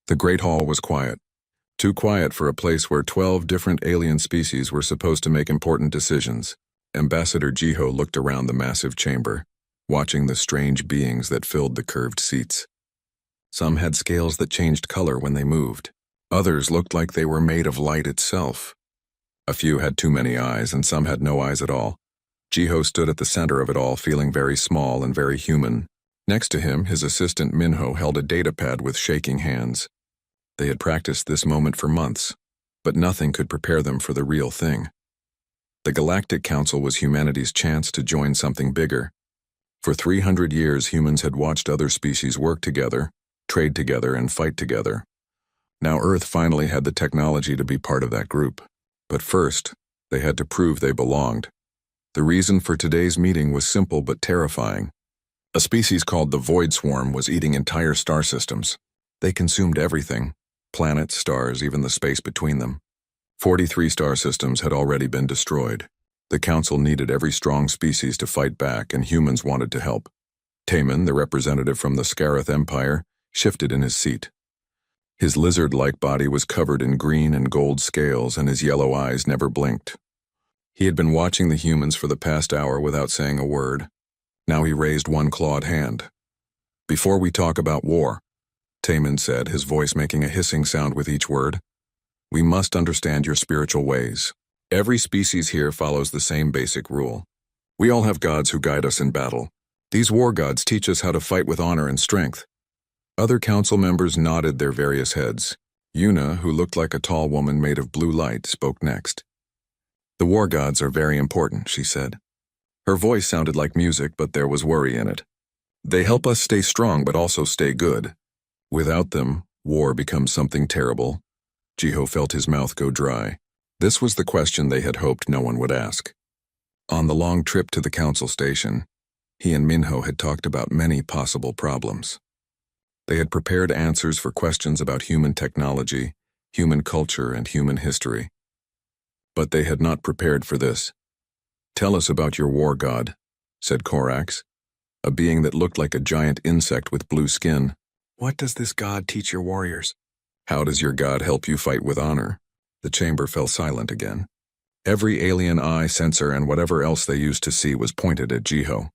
The Great Hall was quiet. Too quiet for a place where 12 different alien species were supposed to make important decisions. Ambassador Jiho looked around the massive chamber, watching the strange beings that filled the curved seats. Some had scales that changed color when they moved. Others looked like they were made of light itself. A few had too many eyes, and some had no eyes at all. Jiho stood at the center of it all, feeling very small and very human. Next to him, his assistant Minho held a datapad with shaking hands. They had practiced this moment for months, but nothing could prepare them for the real thing. The Galactic Council was humanity's chance to join something bigger. For 300 years, humans had watched other species work together, trade together, and fight together. Now Earth finally had the technology to be part of that group. But first, they had to prove they belonged. The reason for today's meeting was simple but terrifying. A species called the Void Swarm was eating entire star systems. They consumed everything: planets, stars, even the space between them. 43 star systems had already been destroyed. The Council needed every strong species to fight back, and humans wanted to help. Taman, the representative from the Scarith Empire, shifted in his seat. His lizard-like body was covered in green and gold scales, and his yellow eyes never blinked. He had been watching the humans for the past hour without saying a word. Now he raised one clawed hand. "Before we talk about war," Taman said, his voice making a hissing sound with each word, "we must understand your spiritual ways. Every species here follows the same basic rule. We all have gods who guide us in battle. These war gods teach us how to fight with honor and strength." Other council members nodded their various heads. Yuna, who looked like a tall woman made of blue light, spoke next. "The war gods are very important," she said. Her voice sounded like music, but there was worry in it. "They help us stay strong but also stay good. Without them, war becomes something terrible." Jiho felt his mouth go dry. This was the question they had hoped no one would ask. On the long trip to the council station, he and Minho had talked about many possible problems. They had prepared answers for questions about human technology, human culture, and human history. But they had not prepared for this. "Tell us about your war god," said Korax, a being that looked like a giant insect with blue skin. "What does this god teach your warriors?" "How does your god help you fight with honor?" The chamber fell silent again. Every alien eye, sensor, and whatever else they used to see was pointed at Jiho.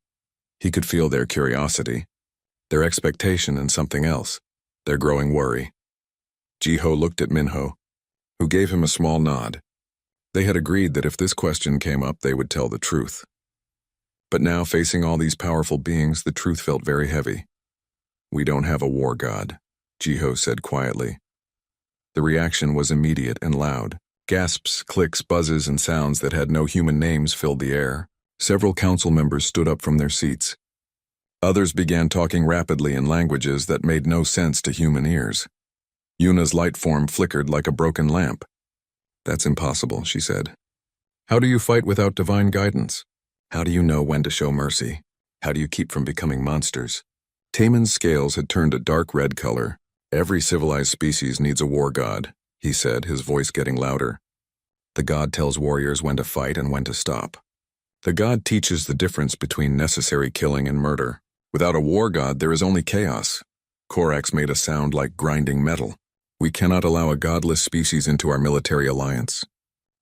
He could feel their curiosity, their expectation, and something else, their growing worry. Jiho looked at Minho, who gave him a small nod. They had agreed that if this question came up, they would tell the truth. But now, facing all these powerful beings, the truth felt very heavy. "We don't have a war god," Jiho said quietly. The reaction was immediate and loud. Gasps, clicks, buzzes, and sounds that had no human names filled the air. Several council members stood up from their seats. Others began talking rapidly in languages that made no sense to human ears. Yuna's light form flickered like a broken lamp. "That's impossible," she said. "How do you fight without divine guidance? How do you know when to show mercy? How do you keep from becoming monsters?" Taman's scales had turned a dark red color. "Every civilized species needs a war god," he said, his voice getting louder. "The god tells warriors when to fight and when to stop. The god teaches the difference between necessary killing and murder. Without a war god, there is only chaos." Korax made a sound like grinding metal. "We cannot allow a godless species into our military alliance.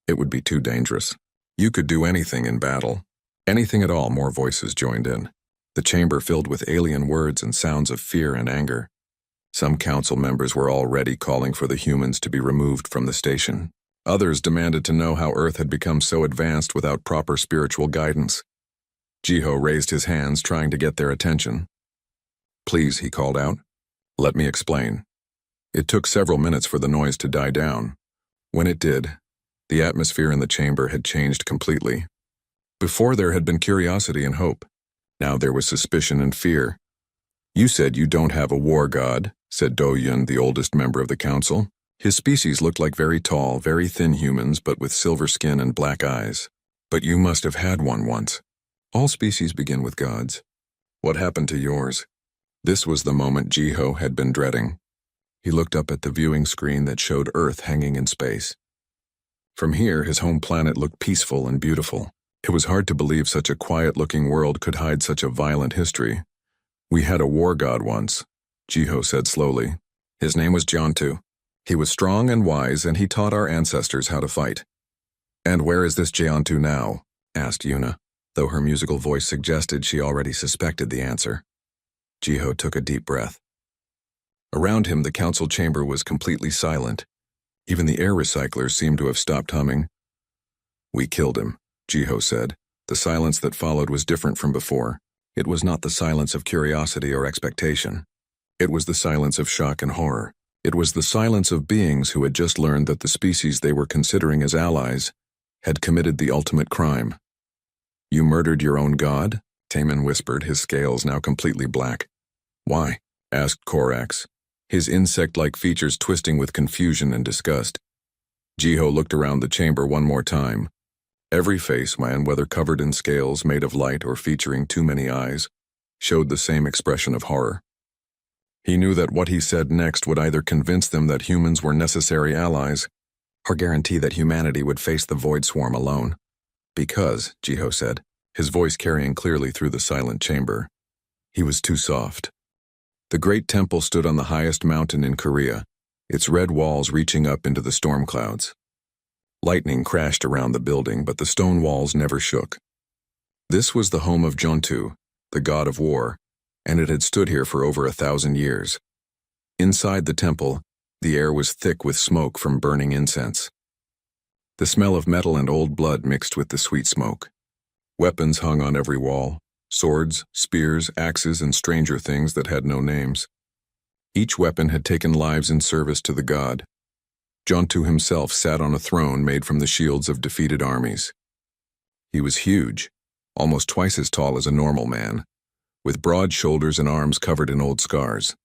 It would be too dangerous. You could do anything in battle. Anything at all," more voices joined in. The chamber filled with alien words and sounds of fear and anger. Some council members were already calling for the humans to be removed from the station. Others demanded to know how Earth had become so advanced without proper spiritual guidance. Jiho raised his hands, trying to get their attention. "Please," he called out. "Let me explain." It took several minutes for the noise to die down. When it did, the atmosphere in the chamber had changed completely. Before there had been curiosity and hope. Now there was suspicion and fear. "You said you don't have a war god," said Do-Yun, the oldest member of the council. His species looked like very tall, very thin humans, but with silver skin and black eyes. "But you must have had one once. All species begin with gods. What happened to yours?" This was the moment Jiho had been dreading. He looked up at the viewing screen that showed Earth hanging in space. From here, his home planet looked peaceful and beautiful. It was hard to believe such a quiet-looking world could hide such a violent history. "We had a war god once," Jiho said slowly. His name was Jiantu. He was strong and wise, and he taught our ancestors how to fight. And where is this Jiantu now? Asked Yuna, though her musical voice suggested she already suspected the answer. Jiho took a deep breath. Around him, the council chamber was completely silent. Even the air recyclers seemed to have stopped humming. We killed him, Jiho said. The silence that followed was different from before. It was not the silence of curiosity or expectation. It was the silence of shock and horror. It was the silence of beings who had just learned that the species they were considering as allies had committed the ultimate crime. You murdered your own god? Taman whispered, his scales now completely black. Why? Asked Korax, his insect-like features twisting with confusion and disgust. Jiho looked around the chamber one more time. Every face, man, whether covered in scales made of light or featuring too many eyes, showed the same expression of horror. He knew that what he said next would either convince them that humans were necessary allies, or guarantee that humanity would face the void swarm alone. Because, Jiho said, his voice carrying clearly through the silent chamber, he was too soft. The great temple stood on the highest mountain in Korea, its red walls reaching up into the storm clouds. Lightning crashed around the building, but the stone walls never shook. This was the home of Jiantu, the god of war, and it had stood here for over 1,000 years. Inside the temple, the air was thick with smoke from burning incense. The smell of metal and old blood mixed with the sweet smoke. Weapons hung on every wall, swords, spears, axes, and stranger things that had no names. Each weapon had taken lives in service to the god. Jiantu himself sat on a throne made from the shields of defeated armies. He was huge, almost twice as tall as a normal man, with broad shoulders and arms covered in old scars.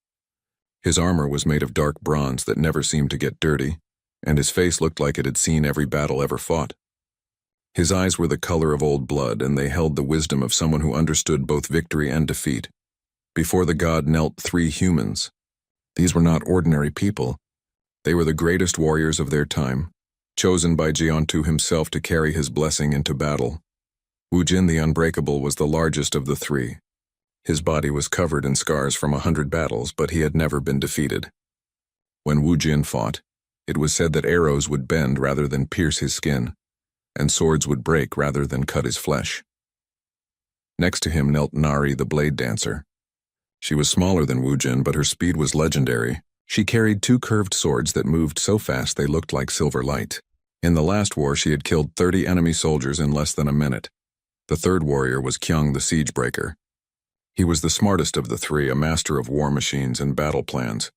His armor was made of dark bronze that never seemed to get dirty, and his face looked like it had seen every battle ever fought. His eyes were the color of old blood, and they held the wisdom of someone who understood both victory and defeat. Before the god knelt 3 humans. These were not ordinary people. They were the greatest warriors of their time, chosen by Jiantu himself to carry his blessing into battle. Wujin the Unbreakable was the largest of the 3. His body was covered in scars from 100 battles, but he had never been defeated. When Wujin fought, it was said that arrows would bend rather than pierce his skin, and swords would break rather than cut his flesh. Next to him knelt Nari the Blade Dancer. She was smaller than Wujin, but her speed was legendary. She carried 2 curved swords that moved so fast they looked like silver light. In the last war, she had killed 30 enemy soldiers in less than a minute. The 3rd warrior was Kyung the Siegebreaker. He was the smartest of the 3, a master of war machines and battle plans.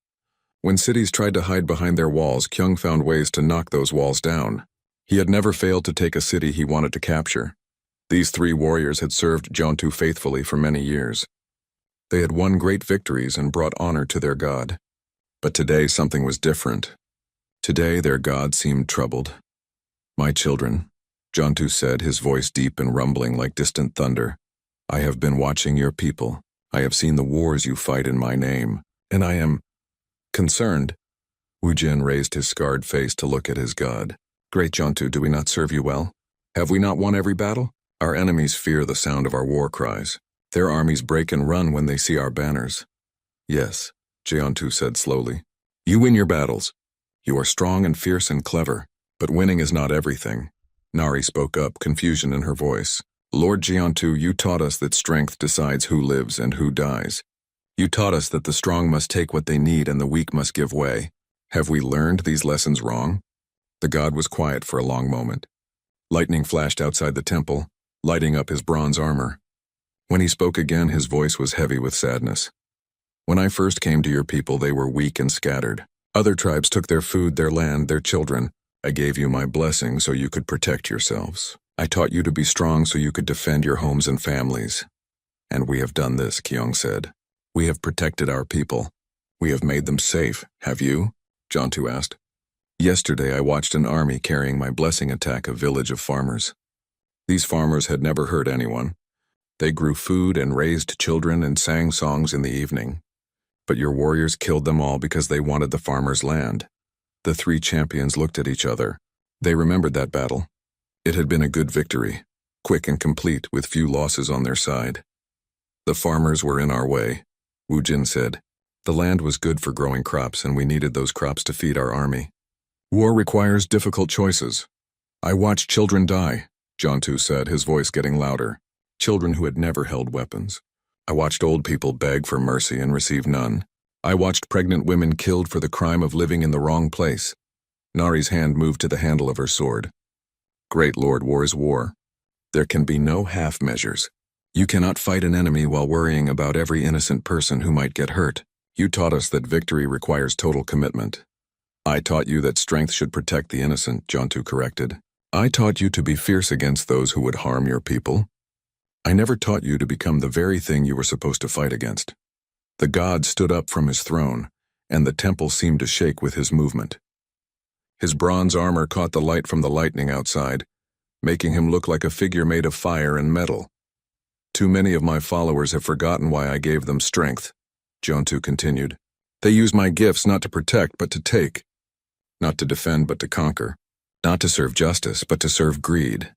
When cities tried to hide behind their walls, Kyung found ways to knock those walls down. He had never failed to take a city he wanted to capture. These 3 warriors had served Jiantu faithfully for many years. They had won great victories and brought honor to their god. But today something was different. Today their god seemed troubled. My children, Jiantu said, his voice deep and rumbling like distant thunder. I have been watching your people. I have seen the wars you fight in my name, and I am concerned. Wujin raised his scarred face to look at his god. Great Jiantu, do we not serve you well? Have we not won every battle? Our enemies fear the sound of our war cries. Their armies break and run when they see our banners. Yes, Jiantu said slowly. You win your battles. You are strong and fierce and clever, but winning is not everything. Nari spoke up, confusion in her voice. Lord Jiantu, you taught us that strength decides who lives and who dies. You taught us that the strong must take what they need and the weak must give way. Have we learned these lessons wrong? The god was quiet for a long moment. Lightning flashed outside the temple, lighting up his bronze armor. When he spoke again, his voice was heavy with sadness. When I first came to your people, they were weak and scattered. Other tribes took their food, their land, their children. I gave you my blessing so you could protect yourselves. I taught you to be strong so you could defend your homes and families. And we have done this, Kyung said. We have protected our people. We have made them safe. Have you? Jiantu asked. Yesterday I watched an army carrying my blessing attack a village of farmers. These farmers had never hurt anyone. They grew food and raised children and sang songs in the evening. But your warriors killed them all because they wanted the farmers' land. The 3 champions looked at each other. They remembered that battle. It had been a good victory, quick and complete, with few losses on their side. The farmers were in our way, Wujin said. The land was good for growing crops, and we needed those crops to feed our army. War requires difficult choices. I watched children die, Jontu said, his voice getting louder. Children who had never held weapons. I watched old people beg for mercy and receive none. I watched pregnant women killed for the crime of living in the wrong place. Nari's hand moved to the handle of her sword. Great Lord, war is war. There can be no half measures. You cannot fight an enemy while worrying about every innocent person who might get hurt. You taught us that victory requires total commitment. I taught you that strength should protect the innocent, Jontu corrected. I taught you to be fierce against those who would harm your people. I never taught you to become the very thing you were supposed to fight against. The god stood up from his throne, and the temple seemed to shake with his movement. His bronze armor caught the light from the lightning outside, making him look like a figure made of fire and metal. Too many of my followers have forgotten why I gave them strength, Jontu continued. They use my gifts not to protect but to take, not to defend but to conquer, not to serve justice but to serve greed.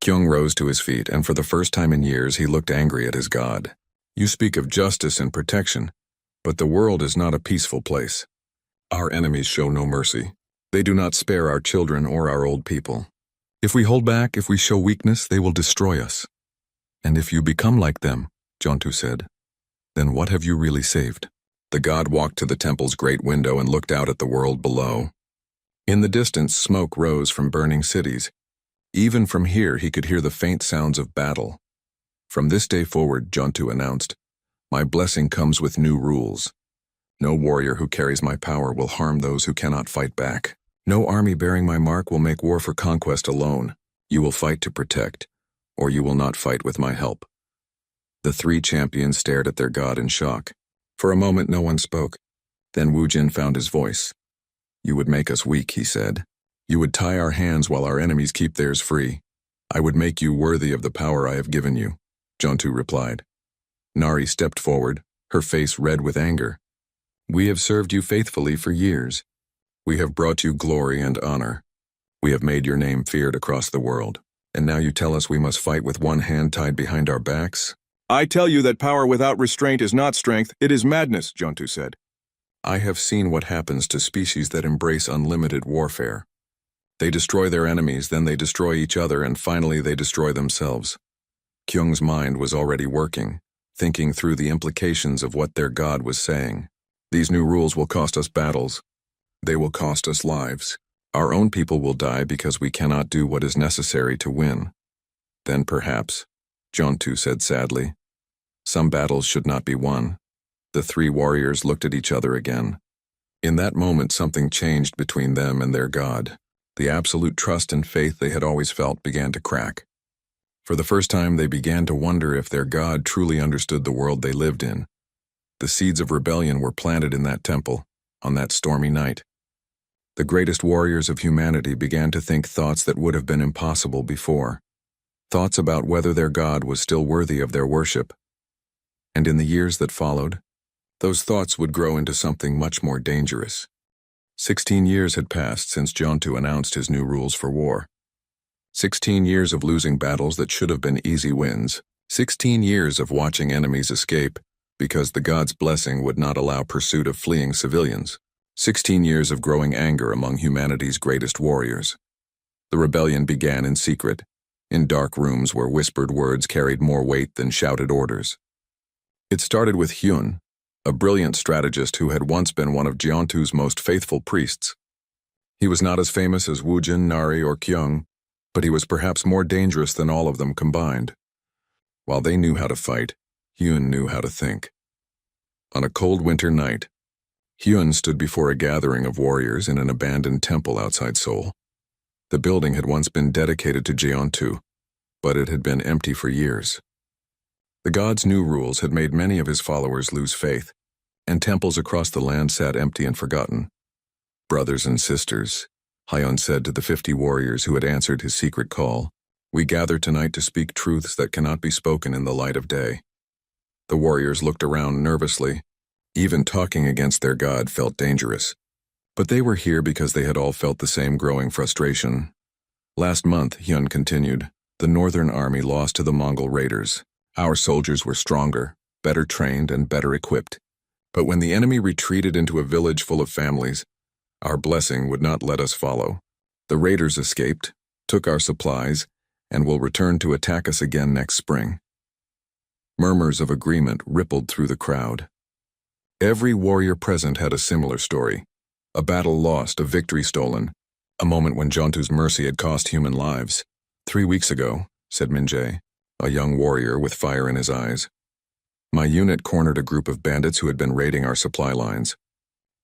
Kyung rose to his feet, and for the first time in years he looked angry at his god. You speak of justice and protection, but the world is not a peaceful place. Our enemies show no mercy. They do not spare our children or our old people. If we hold back, if we show weakness, they will destroy us. And if you become like them, Jontu said, then what have you really saved? The god walked to the temple's great window and looked out at the world below. In the distance, smoke rose from burning cities. Even from here, he could hear the faint sounds of battle. From this day forward, Jontu announced, my blessing comes with new rules. No warrior who carries my power will harm those who cannot fight back. No army bearing my mark will make war for conquest alone. You will fight to protect, or you will not fight with my help. The three champions stared at their god in shock. For a moment, no one spoke. Then Wu Jin found his voice. You would make us weak, he said. You would tie our hands while our enemies keep theirs free. I would make you worthy of the power I have given you, Jontu replied. Nari stepped forward, her face red with anger. We have served you faithfully for years. We have brought you glory and honor. We have made your name feared across the world. And now you tell us we must fight with one hand tied behind our backs? I tell you that power without restraint is not strength, it is madness, Jontu said. I have seen what happens to species that embrace unlimited warfare. They destroy their enemies, then they destroy each other, and finally they destroy themselves. Kyung's mind was already working, thinking through the implications of what their god was saying. These new rules will cost us battles. They will cost us lives. Our own people will die because we cannot do what is necessary to win. Then perhaps, Jontu said sadly, some battles should not be won. The three warriors looked at each other again. In that moment, something changed between them and their god. The absolute trust and faith they had always felt began to crack. For the first time, they began to wonder if their god truly understood the world they lived in. The seeds of rebellion were planted in that temple, on that stormy night. The greatest warriors of humanity began to think thoughts that would have been impossible before. Thoughts about whether their god was still worthy of their worship. And in the years that followed, those thoughts would grow into something much more dangerous. 16 years had passed since Jontu announced his new rules for war. 16 years of losing battles that should have been easy wins. 16 years of watching enemies escape because the god's blessing would not allow pursuit of fleeing civilians. 16 years of growing anger among humanity's greatest warriors. The rebellion began in secret, in dark rooms where whispered words carried more weight than shouted orders. It started with Hyun, a brilliant strategist who had once been one of Jeontu's most faithful priests. He was not as famous as Woojin, Nari, or Kyung, but he was perhaps more dangerous than all of them combined. While they knew how to fight, Hyun knew how to think. On a cold winter night, Hyun stood before a gathering of warriors in an abandoned temple outside Seoul. The building had once been dedicated to Jeontu, but it had been empty for years. The god's new rules had made many of his followers lose faith, and temples across the land sat empty and forgotten. Brothers and sisters, Hyun said to the 50 warriors who had answered his secret call, we gather tonight to speak truths that cannot be spoken in the light of day. The warriors looked around nervously. Even talking against their god felt dangerous. But they were here because they had all felt the same growing frustration. Last month, Hyun continued, the Northern Army lost to the Mongol raiders. Our soldiers were stronger, better trained, and better equipped. But when the enemy retreated into a village full of families, our blessing would not let us follow. The raiders escaped, took our supplies, and will return to attack us again next spring. Murmurs of agreement rippled through the crowd. Every warrior present had a similar story. A battle lost, a victory stolen, a moment when Jontu's mercy had cost human lives. 3 weeks ago, said Minjae, a young warrior with fire in his eyes. My unit cornered a group of bandits who had been raiding our supply lines.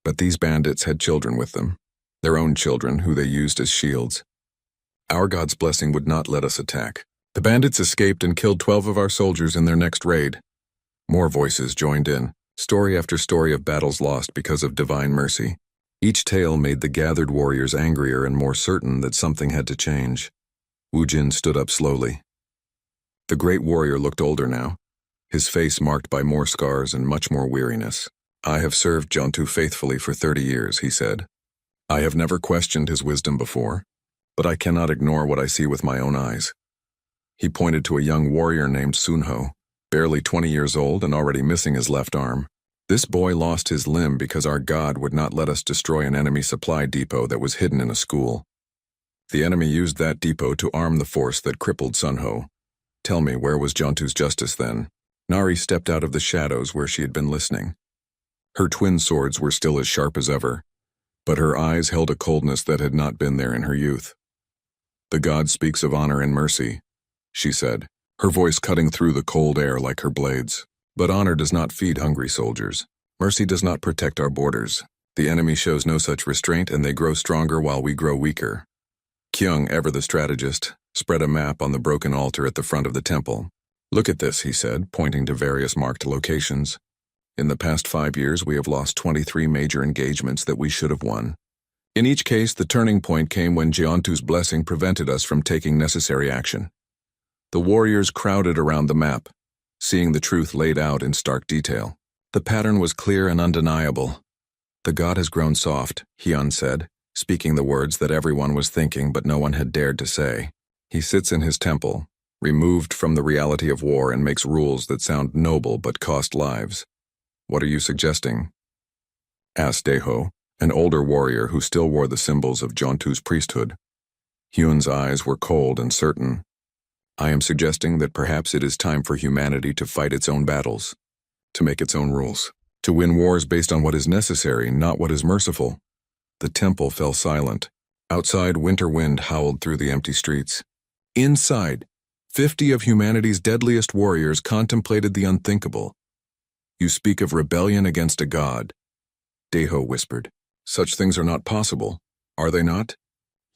But these bandits had children with them, their own children who they used as shields. Our God's blessing would not let us attack. The bandits escaped and killed 12 of our soldiers in their next raid. More voices joined in, story after story of battles lost because of divine mercy. Each tale made the gathered warriors angrier and more certain that something had to change. Wujin stood up slowly. The great warrior looked older now, his face marked by more scars and much more weariness. I have served Jontu faithfully for 30 years, he said. I have never questioned his wisdom before, but I cannot ignore what I see with my own eyes. He pointed to a young warrior named Sunho, barely 20 years old and already missing his left arm. This boy lost his limb because our God would not let us destroy an enemy supply depot that was hidden in a school. The enemy used that depot to arm the force that crippled Sunho. Tell me, where was Jontu's justice then? Nari stepped out of the shadows where she had been listening. Her twin swords were still as sharp as ever, but her eyes held a coldness that had not been there in her youth. The God speaks of honor and mercy, she said, her voice cutting through the cold air like her blades. But honor does not feed hungry soldiers. Mercy does not protect our borders. The enemy shows no such restraint and they grow stronger while we grow weaker. Kyung, ever the strategist, spread a map on the broken altar at the front of the temple. Look at this, he said, pointing to various marked locations. In the past 5 years, we have lost 23 major engagements that we should have won. In each case, the turning point came when Jontu's blessing prevented us from taking necessary action. The warriors crowded around the map, seeing the truth laid out in stark detail. The pattern was clear and undeniable. The god has grown soft, Hyun said, speaking the words that everyone was thinking but no one had dared to say. He sits in his temple, removed from the reality of war, and makes rules that sound noble but cost lives. What are you suggesting? Asked Daeho, an older warrior who still wore the symbols of Jontu's priesthood. Hyun's eyes were cold and certain. I am suggesting that perhaps it is time for humanity to fight its own battles, to make its own rules, to win wars based on what is necessary, not what is merciful. The temple fell silent. Outside, winter wind howled through the empty streets. Inside, 50 of humanity's deadliest warriors contemplated the unthinkable. You speak of rebellion against a god, Daeho whispered. Such things are not possible, are they not?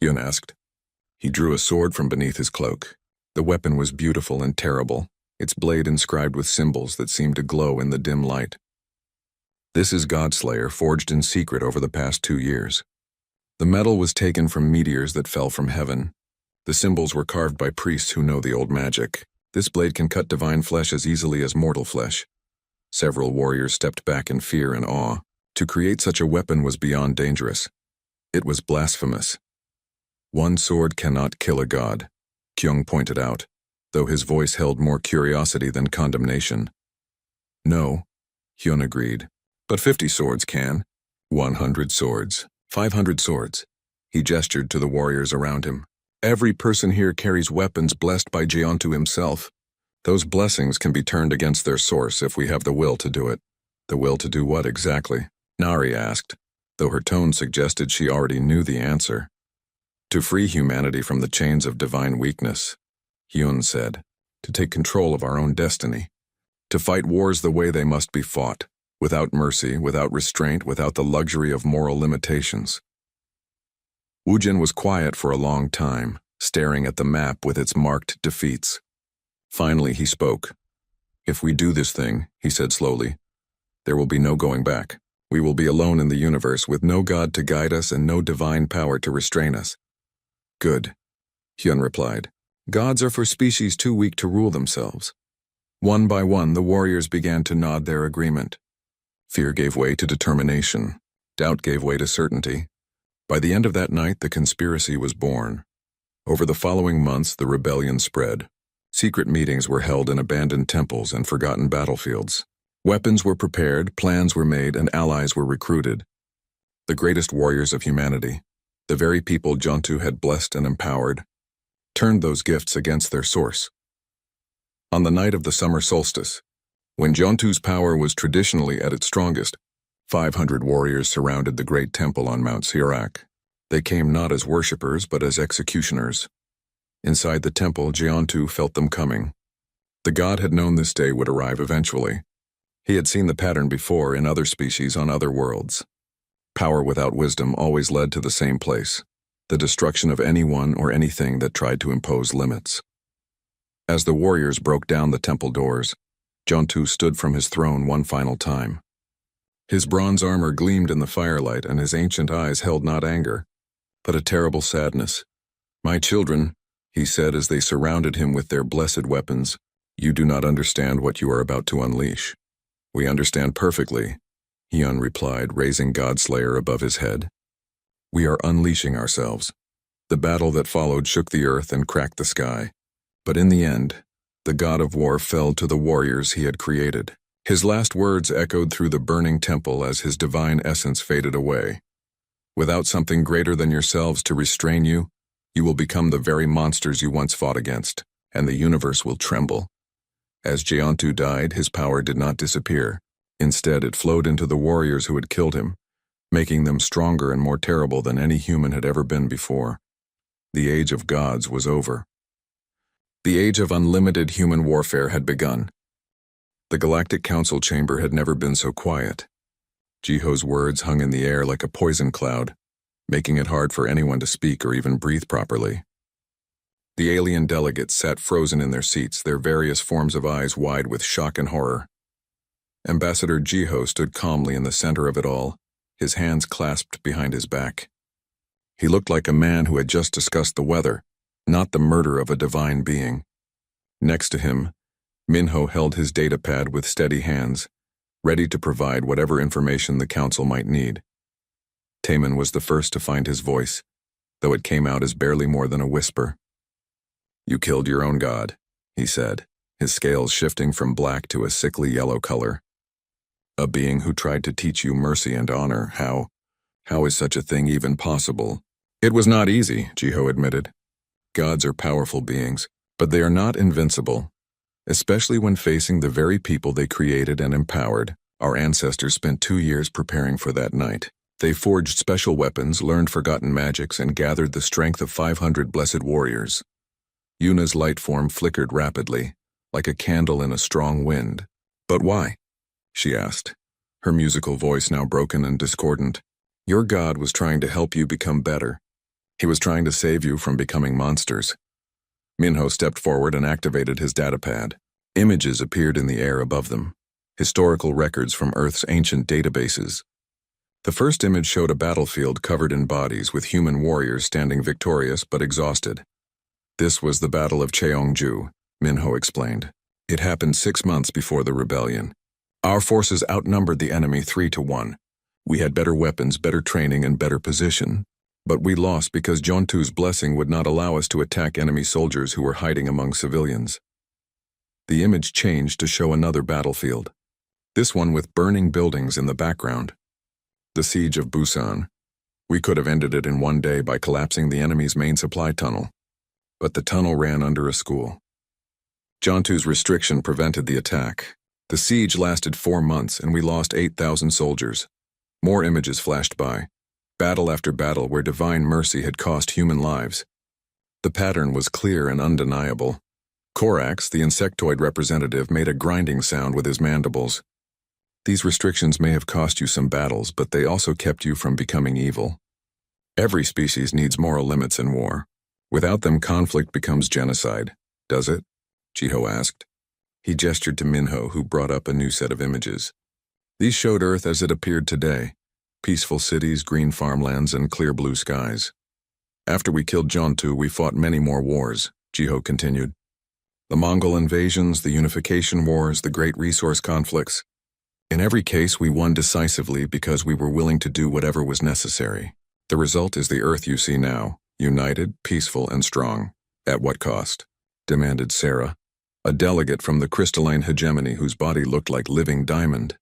Hyun asked. He drew a sword from beneath his cloak. The weapon was beautiful and terrible, its blade inscribed with symbols that seemed to glow in the dim light. This is Godslayer, forged in secret over the past 2 years. The metal was taken from meteors that fell from heaven. The symbols were carved by priests who know the old magic. This blade can cut divine flesh as easily as mortal flesh. Several warriors stepped back in fear and awe. To create such a weapon was beyond dangerous. It was blasphemous. One sword cannot kill a god, Kyung pointed out, though his voice held more curiosity than condemnation. No, Hyun agreed, but 50 swords can. 100 swords, 500 swords. He gestured to the warriors around him. Every person here carries weapons blessed by Jontu himself. Those blessings can be turned against their source if we have the will to do it. The will to do what exactly? Nari asked, though her tone suggested she already knew the answer. To free humanity from the chains of divine weakness, Hyun said. To take control of our own destiny. To fight wars the way they must be fought, without mercy, without restraint, without the luxury of moral limitations. Wujin was quiet for a long time, staring at the map with its marked defeats. Finally, he spoke. If we do this thing, he said slowly, there will be no going back. We will be alone in the universe with no god to guide us and no divine power to restrain us. Good, Hyun replied. Gods are for species too weak to rule themselves. One by one, the warriors began to nod their agreement. Fear gave way to determination. Doubt gave way to certainty. By the end of that night, the conspiracy was born. Over the following months, the rebellion spread. Secret meetings were held in abandoned temples and forgotten battlefields. Weapons were prepared, plans were made, and allies were recruited. The greatest warriors of humanity, the very people Jontu had blessed and empowered, turned those gifts against their source. On the night of the summer solstice, when Jontu's power was traditionally at its strongest, 500 warriors surrounded the great temple on Mount Sirak. They came not as worshippers but as executioners. Inside the temple, Jontu felt them coming. The god had known this day would arrive eventually. He had seen the pattern before in other species on other worlds. Power without wisdom always led to the same place, the destruction of anyone or anything that tried to impose limits. As the warriors broke down the temple doors, Jontu stood from his throne one final time. His bronze armor gleamed in the firelight, and his ancient eyes held not anger, but a terrible sadness. "My children," he said as they surrounded him with their blessed weapons, "you do not understand what you are about to unleash." "We understand perfectly," Hyun replied, raising Godslayer above his head. "We are unleashing ourselves." The battle that followed shook the earth and cracked the sky. But in the end, the god of war fell to the warriors he had created. His last words echoed through the burning temple as his divine essence faded away. "Without something greater than yourselves to restrain you, you will become the very monsters you once fought against, and the universe will tremble." As Jontu died, his power did not disappear. Instead, it flowed into the warriors who had killed him, making them stronger and more terrible than any human had ever been before. The age of gods was over. The age of unlimited human warfare had begun. The Galactic Council chamber had never been so quiet. Jiho's words hung in the air like a poison cloud, making it hard for anyone to speak or even breathe properly. The alien delegates sat frozen in their seats, their various forms of eyes wide with shock and horror. Ambassador Jiho stood calmly in the center of it all, his hands clasped behind his back. He looked like a man who had just discussed the weather, not the murder of a divine being. Next to him, Minho held his datapad with steady hands, ready to provide whatever information the council might need. Taemin was the first to find his voice, though it came out as barely more than a whisper. "You killed your own god," he said, his scales shifting from black to a sickly yellow color. "A being who tried to teach you mercy and honor. How is such a thing even possible?" "It was not easy," Jiho admitted. "Gods are powerful beings, but they are not invincible. Especially when facing the very people they created and empowered. Our ancestors spent 2 years preparing for that night. They forged special weapons, learned forgotten magics, and gathered the strength of 500 blessed warriors." Yuna's light form flickered rapidly, like a candle in a strong wind. "But why?" she asked, her musical voice now broken and discordant. "Your god was trying to help you become better. He was trying to save you from becoming monsters." Minho stepped forward and activated his datapad. Images appeared in the air above them, historical records from Earth's ancient databases. The first image showed a battlefield covered in bodies with human warriors standing victorious but exhausted. "This was the Battle of Cheongju," Minho explained. "It happened 6 months before the rebellion. Our forces outnumbered the enemy 3-1. We had better weapons, better training, and better position. But we lost because Jontu's blessing would not allow us to attack enemy soldiers who were hiding among civilians." The image changed to show another battlefield, this one with burning buildings in the background. "The siege of Busan. We could have ended it in 1 day by collapsing the enemy's main supply tunnel. But the tunnel ran under a school. Jontu's restriction prevented the attack. The siege lasted 4 months and we lost 8,000 soldiers." More images flashed by. Battle after battle where divine mercy had cost human lives. The pattern was clear and undeniable. Korax, the insectoid representative, made a grinding sound with his mandibles. "These restrictions may have cost you some battles, but they also kept you from becoming evil. Every species needs moral limits in war. Without them, conflict becomes genocide. Does it?" Jiho asked. He gestured to Minho, who brought up a new set of images. These showed Earth as it appeared today. Peaceful cities, green farmlands, and clear blue skies. "After we killed Jontu, we fought many more wars," Jiho continued. "The Mongol invasions, the unification wars, the great resource conflicts. In every case, we won decisively because we were willing to do whatever was necessary. The result is the Earth you see now, united, peaceful, and strong. At what cost?" demanded Sarah, a delegate from the crystalline hegemony whose body looked like living diamond.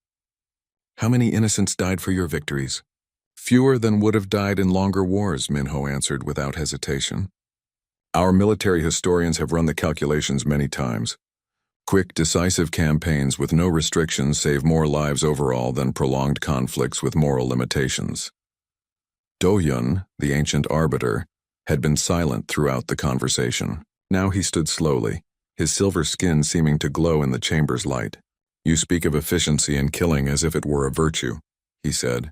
How many innocents died for your victories? Fewer than would have died in longer wars, Minho answered without hesitation. Our military historians have run the calculations many times. Quick, decisive campaigns with no restrictions save more lives overall than prolonged conflicts with moral limitations. Do-yun, the ancient arbiter, had been silent throughout the conversation. Now he stood slowly, his silver skin seeming to glow in the chamber's light. You speak of efficiency in killing as if it were a virtue, he said.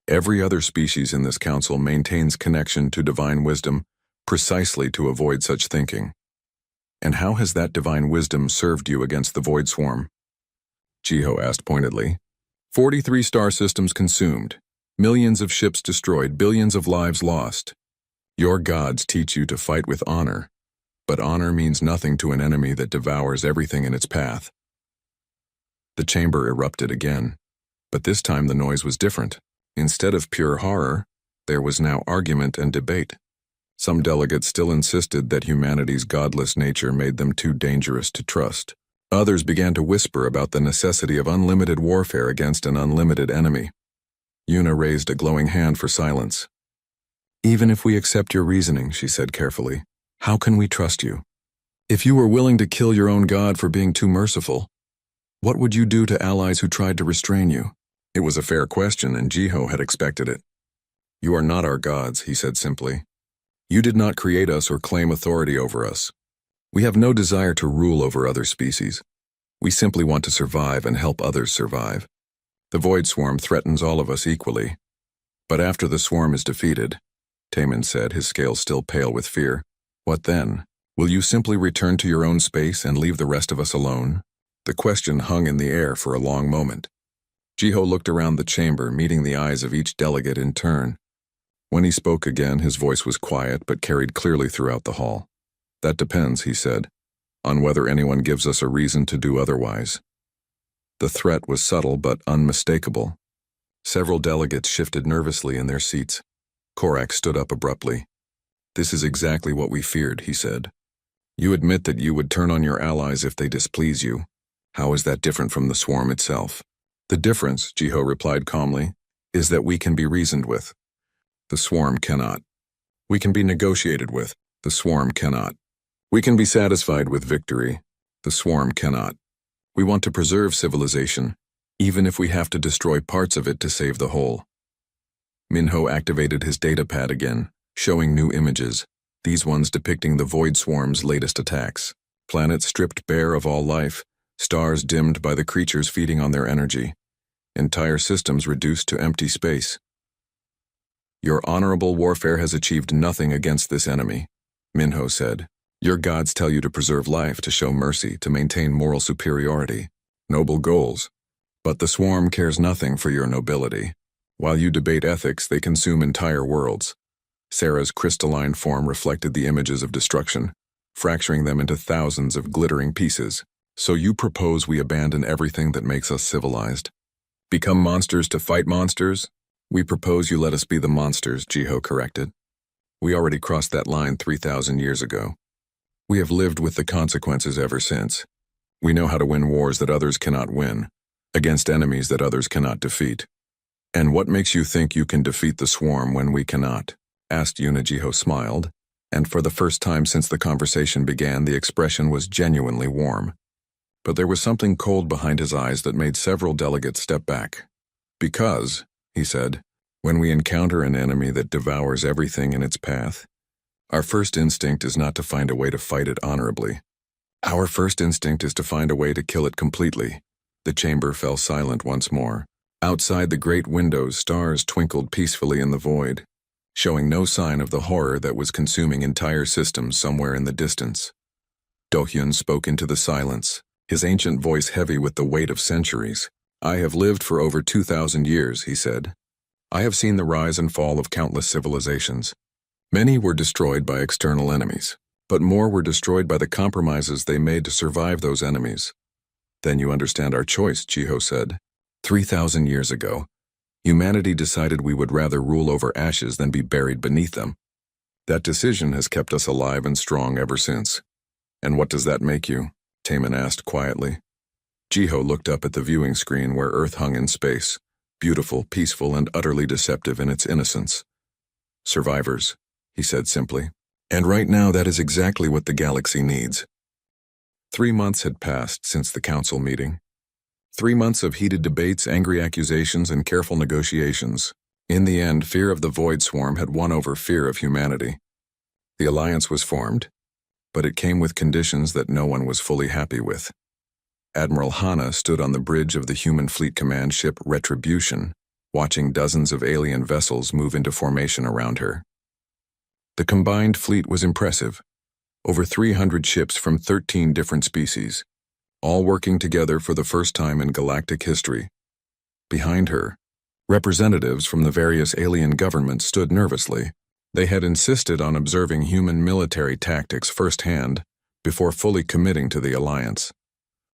Every other species in this council maintains connection to divine wisdom precisely to avoid such thinking. And how has that divine wisdom served you against the Void Swarm? Jiho asked pointedly. 43 star systems consumed, millions of ships destroyed, billions of lives lost. Your gods teach you to fight with honor, but honor means nothing to an enemy that devours everything in its path. The chamber erupted again, but this time the noise was different. Instead of pure horror, there was now argument and debate. Some delegates still insisted that humanity's godless nature made them too dangerous to trust. Others began to whisper about the necessity of unlimited warfare against an unlimited enemy. Yuna raised a glowing hand for silence. Even if we accept your reasoning, she said carefully, how can we trust you? If you were willing to kill your own god for being too merciful, what would you do to allies who tried to restrain you? It was a fair question, and Jiho had expected it. You are not our gods, he said simply. You did not create us or claim authority over us. We have no desire to rule over other species. We simply want to survive and help others survive. The Void Swarm threatens all of us equally. But after the swarm is defeated, Taemin said, his scales still pale with fear, what then? Will you simply return to your own space and leave the rest of us alone? The question hung in the air for a long moment. Jiho looked around the chamber, meeting the eyes of each delegate in turn. When he spoke again, his voice was quiet but carried clearly throughout the hall. That depends, he said, on whether anyone gives us a reason to do otherwise. The threat was subtle but unmistakable. Several delegates shifted nervously in their seats. Korak stood up abruptly. This is exactly what we feared, he said. You admit that you would turn on your allies if they displease you. How is that different from the swarm itself? The difference, Jiho replied calmly, is that we can be reasoned with. The swarm cannot. We can be negotiated with. The swarm cannot. We can be satisfied with victory. The swarm cannot. We want to preserve civilization, even if we have to destroy parts of it to save the whole. Minho activated his datapad again, showing new images, these ones depicting the Void Swarm's latest attacks. Planets stripped bare of all life, stars dimmed by the creatures feeding on their energy, entire systems reduced to empty space. Your honorable warfare has achieved nothing against this enemy, Minho said. Your gods tell you to preserve life, to show mercy, to maintain moral superiority. Noble goals. But the swarm cares nothing for your nobility. While you debate ethics, they consume entire worlds. Sarah's crystalline form reflected the images of destruction, fracturing them into thousands of glittering pieces. So you propose we abandon everything that makes us civilized? Become monsters to fight monsters? We propose you let us be the monsters, Jiho corrected. We already crossed that line 3,000 years ago. We have lived with the consequences ever since. We know how to win wars that others cannot win, against enemies that others cannot defeat. And what makes you think you can defeat the swarm when we cannot? Asked Yuna. Jiho smiled, and for the first time since the conversation began, the expression was genuinely warm. But there was something cold behind his eyes that made several delegates step back. Because, he said, when we encounter an enemy that devours everything in its path, our first instinct is not to find a way to fight it honorably. Our first instinct is to find a way to kill it completely. The chamber fell silent once more. Outside the great windows, stars twinkled peacefully in the void, showing no sign of the horror that was consuming entire systems somewhere in the distance. Do-hyun spoke into the silence, his ancient voice heavy with the weight of centuries. I have lived for over 2,000 years, he said. I have seen the rise and fall of countless civilizations. Many were destroyed by external enemies, but more were destroyed by the compromises they made to survive those enemies. Then you understand our choice, Jiho said. 3,000 years ago, humanity decided we would rather rule over ashes than be buried beneath them. That decision has kept us alive and strong ever since. And what does that make you? Taman asked quietly. Jiho looked up at the viewing screen where Earth hung in space, beautiful, peaceful, and utterly deceptive in its innocence. Survivors, he said simply. And right now that is exactly what the galaxy needs. 3 months had passed since the council meeting. 3 months of heated debates, angry accusations, and careful negotiations. In the end, fear of the Void Swarm had won over fear of humanity. The alliance was formed, but it came with conditions that no one was fully happy with. Admiral Hana stood on the bridge of the human fleet command ship Retribution, watching dozens of alien vessels move into formation around her. The combined fleet was impressive. Over 300 ships from 13 different species, all working together for the first time in galactic history. Behind her, representatives from the various alien governments stood nervously. They had insisted on observing human military tactics firsthand before fully committing to the alliance.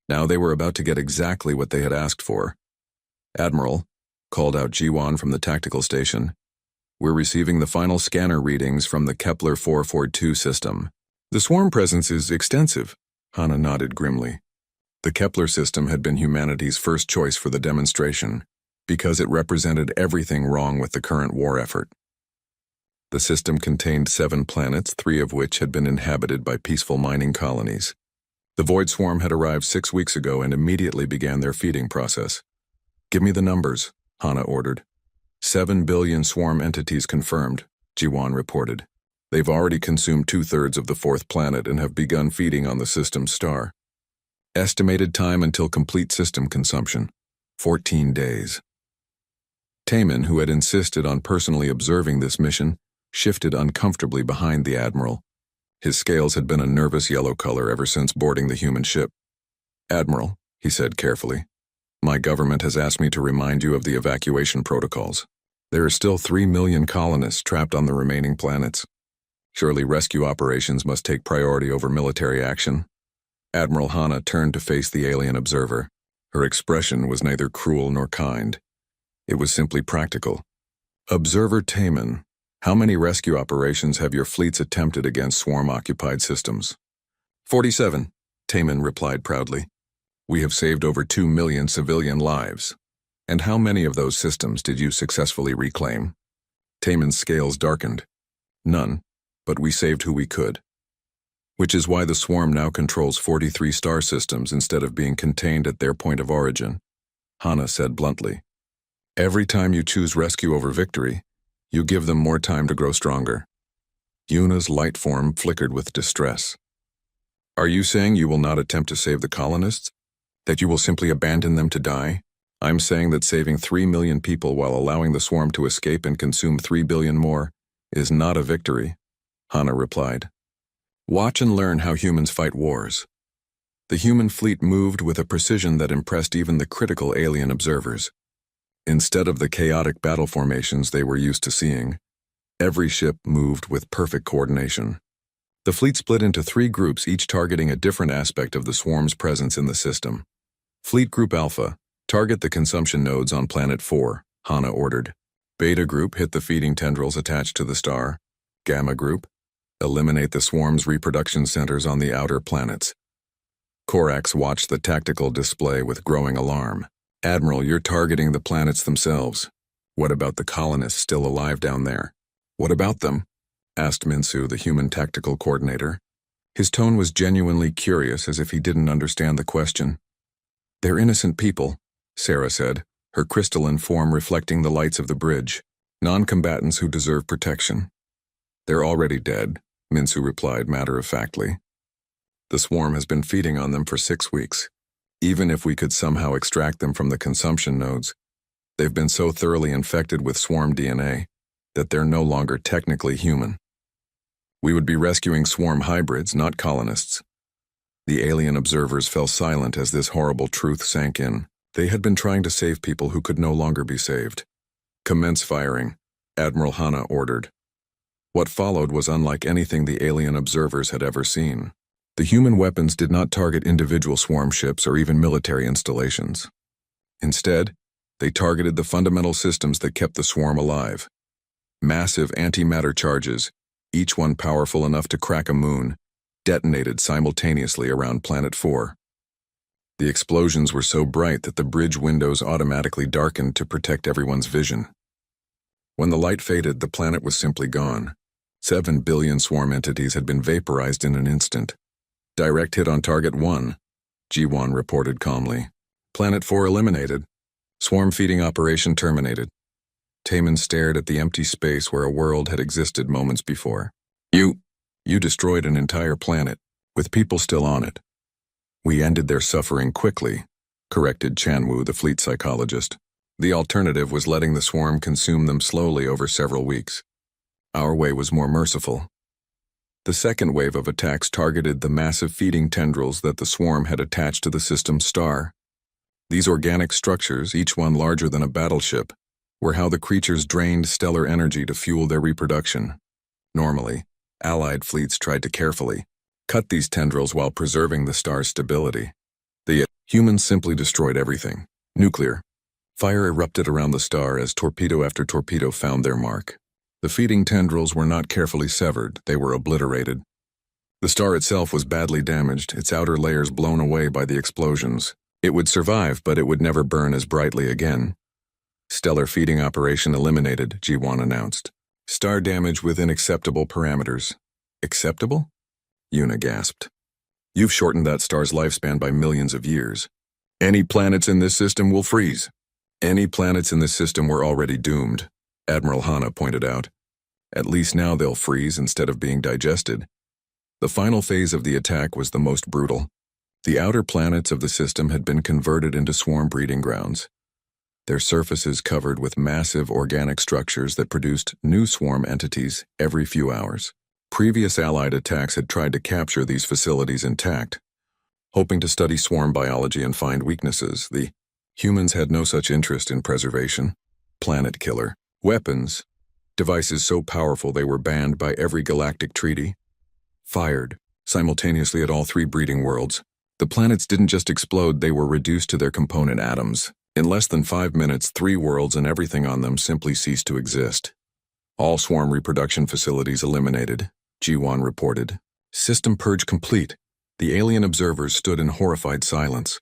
Now they were about to get exactly what they had asked for. "Admiral," called out Jiwan from the tactical station, "we're receiving the final scanner readings from the Kepler 442 system. The swarm presence is extensive," Hana nodded grimly. The Kepler system had been humanity's first choice for the demonstration, because it represented everything wrong with the current war effort. The system contained 7 planets, 3 of which had been inhabited by peaceful mining colonies. The Void Swarm had arrived 6 weeks ago and immediately began their feeding process. "Give me the numbers," Hana ordered. 7 billion swarm entities confirmed, Jiwan reported. They've already consumed 2/3 of the 4th planet and have begun feeding on the system's star. Estimated time until complete system consumption, 14 days. Taman, who had insisted on personally observing this mission, shifted uncomfortably behind the Admiral. His scales had been a nervous yellow color ever since boarding the human ship. "Admiral," he said carefully, "my government has asked me to remind you of the evacuation protocols. There are still 3 million colonists trapped on the remaining planets. Surely rescue operations must take priority over military action." Admiral Hana turned to face the alien observer. Her expression was neither cruel nor kind. It was simply practical. "Observer Taman, how many rescue operations have your fleets attempted against swarm-occupied systems?" 47, Taman replied proudly. "We have saved over 2 million civilian lives. And how many of those systems did you successfully reclaim?" Taman's scales darkened. "None, but we saved who we could. Which is why the swarm now controls 43 star systems instead of being contained at their point of origin," Hana said bluntly. "Every time you choose rescue over victory, you give them more time to grow stronger." Yuna's light form flickered with distress. "Are you saying you will not attempt to save the colonists? That you will simply abandon them to die? I'm saying that saving 3 million people while allowing the swarm to escape and consume 3 billion more is not a victory," Hana replied. "Watch and learn how humans fight wars." The human fleet moved with a precision that impressed even the critical alien observers. Instead of the chaotic battle formations they were used to seeing, every ship moved with perfect coordination. The fleet split into 3 groups, each targeting a different aspect of the swarm's presence in the system. Fleet Group Alpha, target the consumption nodes on Planet 4, Hana ordered. Beta Group, hit the feeding tendrils attached to the star. Gamma Group, eliminate the swarm's reproduction centers on the outer planets. Korax watched the tactical display with growing alarm. "Admiral, you're targeting the planets themselves. What about the colonists still alive down there?" "What about them?" asked Minsu, the human tactical coordinator. His tone was genuinely curious, as if he didn't understand the question. "They're innocent people," Sarah said, her crystalline form reflecting the lights of the bridge. "Non-combatants who deserve protection." "They're already dead," Minsu replied matter-of-factly. "The swarm has been feeding on them for 6 weeks. Even if we could somehow extract them from the consumption nodes, they've been so thoroughly infected with swarm DNA that they're no longer technically human. We would be rescuing swarm hybrids, not colonists." The alien observers fell silent as this horrible truth sank in. They had been trying to save people who could no longer be saved. "Commence firing," Admiral Hana ordered. What followed was unlike anything the alien observers had ever seen. The human weapons did not target individual swarm ships or even military installations. Instead, they targeted the fundamental systems that kept the swarm alive. Massive antimatter charges, each one powerful enough to crack a moon, detonated simultaneously around Planet 4. The explosions were so bright that the bridge windows automatically darkened to protect everyone's vision. When the light faded, the planet was simply gone. 7 billion swarm entities had been vaporized in an instant. Direct hit on Target 1, G1 reported calmly. Planet 4 eliminated. Swarm feeding operation terminated. Taman stared at the empty space where a world had existed moments before. You destroyed an entire planet, with people still on it. We ended their suffering quickly, corrected Chanwu, the fleet psychologist. The alternative was letting the swarm consume them slowly over several weeks. Our way was more merciful. The second wave of attacks targeted the massive feeding tendrils that the swarm had attached to the system's star. These organic structures, each one larger than a battleship, were how the creatures drained stellar energy to fuel their reproduction. Normally, Allied fleets tried to carefully cut these tendrils while preserving the star's stability. The humans simply destroyed everything. Nuclear. Fire erupted around the star as torpedo after torpedo found their mark. The feeding tendrils were not carefully severed, they were obliterated. The star itself was badly damaged, its outer layers blown away by the explosions. It would survive, but it would never burn as brightly again. Stellar feeding operation eliminated, G1 announced. Star damage within acceptable parameters. Acceptable? Yuna gasped. You've shortened that star's lifespan by millions of years. Any planets in this system will freeze. Any planets in this system were already doomed, Admiral Hana pointed out. At least now they'll freeze instead of being digested. The final phase of the attack was the most brutal. The outer planets of the system had been converted into swarm breeding grounds. Their surfaces covered with massive organic structures that produced new swarm entities every few hours. Previous Allied attacks had tried to capture these facilities intact, hoping to study swarm biology and find weaknesses. The humans had no such interest in preservation. Planet killer. Weapons. Devices so powerful they were banned by every galactic treaty. Fired, simultaneously at all 3 breeding worlds. The planets didn't just explode, they were reduced to their component atoms. In less than 5 minutes, 3 worlds and everything on them simply ceased to exist. All swarm reproduction facilities eliminated, G1 reported. System purge complete. The alien observers stood in horrified silence.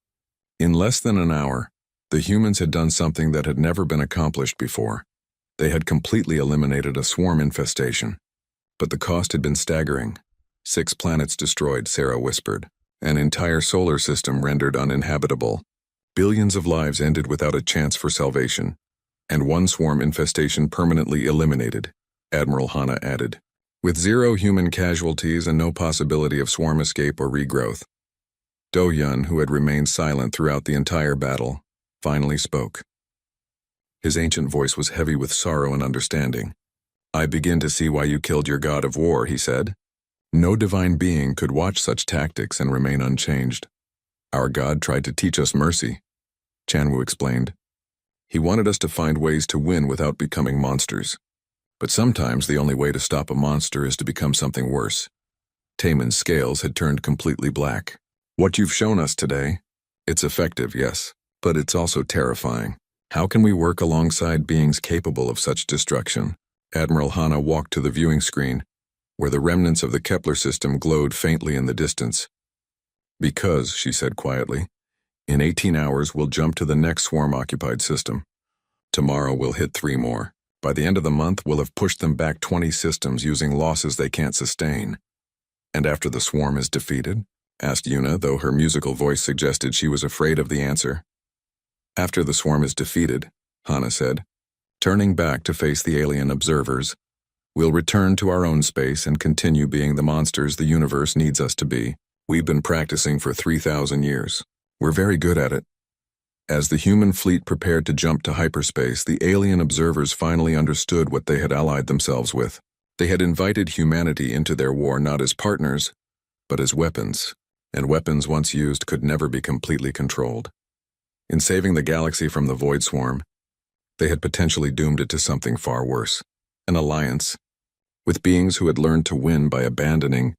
In less than an hour, the humans had done something that had never been accomplished before. They had completely eliminated a swarm infestation. But the cost had been staggering. 6 planets destroyed, Sarah whispered. An entire solar system rendered uninhabitable. Billions of lives ended without a chance for salvation. And 1 swarm infestation permanently eliminated, Admiral Hana added. With 0 human casualties and no possibility of swarm escape or regrowth. Do-Yun, who had remained silent throughout the entire battle, finally spoke. His ancient voice was heavy with sorrow and understanding. I begin to see why you killed your god of war, he said. No divine being could watch such tactics and remain unchanged. Our god tried to teach us mercy, Chanwu explained. He wanted us to find ways to win without becoming monsters. But sometimes the only way to stop a monster is to become something worse. Taman's scales had turned completely black. What you've shown us today, it's effective, yes, but it's also terrifying. How can we work alongside beings capable of such destruction? Admiral Hana walked to the viewing screen, where the remnants of the Kepler system glowed faintly in the distance. Because, she said quietly, in 18 hours we'll jump to the next swarm-occupied system. Tomorrow we'll hit 3 more. By the end of the month, we'll have pushed them back 20 systems using losses they can't sustain. And after the swarm is defeated? Asked Yuna, though her musical voice suggested she was afraid of the answer. After the swarm is defeated, Hana said, turning back to face the alien observers, we'll return to our own space and continue being the monsters the universe needs us to be. We've been practicing for 3,000 years. We're very good at it. As the human fleet prepared to jump to hyperspace, the alien observers finally understood what they had allied themselves with. They had invited humanity into their war not as partners, but as weapons, and weapons once used could never be completely controlled. In saving the galaxy from the Void Swarm, they had potentially doomed it to something far worse, an alliance, with beings who had learned to win by abandoning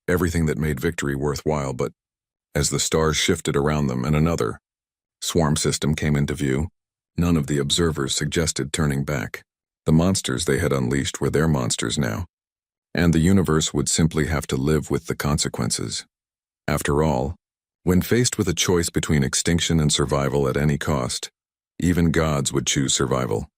everything that made victory worthwhile. But as the stars shifted around them and another swarm system came into view, none of the observers suggested turning back. The monsters they had unleashed were their monsters now, and the universe would simply have to live with the consequences. After all, When faced with a choice between extinction and survival at any cost, even gods would choose survival.